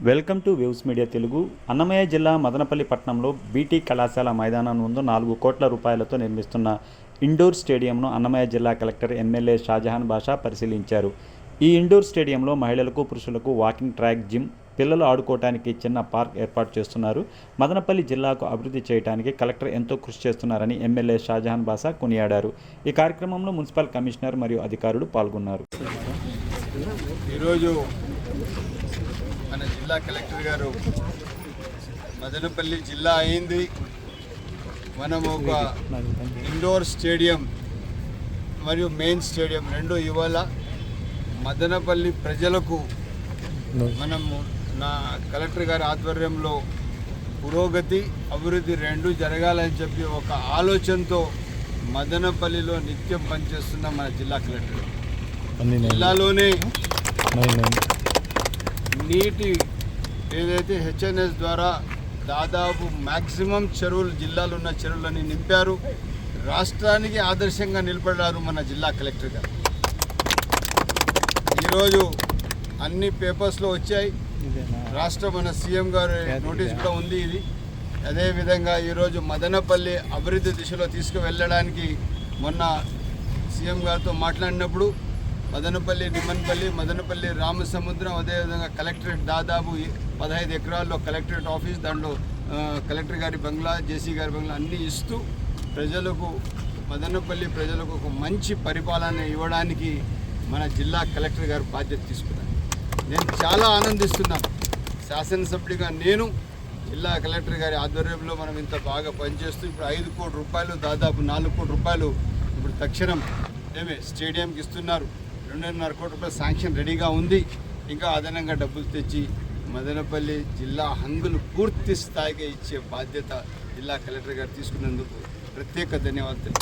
Welcome to waves media Telugu. Annamayya జిల్లా మదనపల్లి పట్టణంలో BT కళాశాల మైదానం ముందు 4 కోట్ల రూపాయలతో నిర్మిస్తున్న ఇండోర్ స్టేడియంను అన్నమయ్య జిల్లా కలెక్టర్ ఎమ్మెల్యే షాజహాన్ బాషా పరిశీలించారు. ఈ ఇండోర్ స్టేడియంలో మహిళలకు, పురుషులకు వాకింగ్ ట్రాక్, జిమ్, పిల్లలు ఆడుకోవడానికి చిన్న పార్క్ ఏర్పాటు చేస్తున్నారు. మదనపల్లి జిల్లాకు అభివృద్ధి చేయడానికి కలెక్టర్ ఎంతో కృషి చేస్తున్నారని ఎమ్మెల్యే షాజహాన్ బాషా కొనియాడారు. ఈ కార్యక్రమంలో మున్సిపల్ కమిషనర్ మరియు అధికారులు పాల్గొన్నారు. ఈరోజు మన జిల్లా కలెక్టర్ గారు మదనపల్లి జిల్లా అయింది, మనం ఒక ఇండోర్ స్టేడియం మరియు మెయిన్ స్టేడియం రెండు ఇవాళ మదనపల్లి ప్రజలకు మనము నా కలెక్టర్ గారి ఆధ్వర్యంలో పురోగతి, అభివృద్ధి రెండు జరగాలని చెప్పి ఒక ఆలోచనతో మదనపల్లిలో నిత్యం పనిచేస్తున్న మన జిల్లా కలెక్టర్ జిల్లాలోనే నీటి ఏదైతే హెచ్ఎన్ఎస్ ద్వారా దాదాపు మ్యాక్సిమం చెరువులు, జిల్లాలో ఉన్న చెరువులని నింపారు. రాష్ట్రానికి ఆదర్శంగా నిలబడ్డారు మన జిల్లా కలెక్టర్ గారు. ఈరోజు అన్ని పేపర్స్లో వచ్చాయి, రాష్ట్ర మన సీఎం గారి నోటీస్ కూడా ఉంది ఇది. అదేవిధంగా ఈరోజు మదనపల్లి అభివృద్ధి దిశలో తీసుకువెళ్ళడానికి మొన్న సీఎం గారితో మాట్లాడినప్పుడు మదనపల్లి, నిమ్మన్పల్లి, మదనపల్లి, రామసముద్రం, అదేవిధంగా కలెక్టరేట్ దాదాపు 15 ఎకరాల్లో కలెక్టరేట్ ఆఫీస్, దాంట్లో కలెక్టర్ గారి బంగ్లా, జేసీ గారి బంగ్లా అన్నీ ఇస్తూ ప్రజలకు, మదనపల్లి ప్రజలకు ఒక మంచి పరిపాలన ఇవ్వడానికి మన జిల్లా కలెక్టర్ గారు బాధ్యత తీసుకున్నారు. నేను చాలా ఆనందిస్తున్నాను. శాసనసభ్యుడిగా నేను జిల్లా కలెక్టర్ గారి ఆధ్వర్యంలో మనం ఇంత బాగా పనిచేస్తూ ఇప్పుడు 5 కోట్ల రూపాయలు, దాదాపు 4 కోట్ల రూపాయలు ఇప్పుడు తక్షణం స్టేడియంకి ఇస్తున్నారు. 2.5 కోట్ల రూపాయలు శాంక్షన్ రెడీగా ఉంది. ఇంకా అదనంగా డబ్బులు తెచ్చి మదనపల్లి జిల్లా హంగులు పూర్తి స్థాయిగా ఇచ్చే బాధ్యత జిల్లా కలెక్టర్ గారు తీసుకున్నందుకు ప్రత్యేక ధన్యవాదాలు.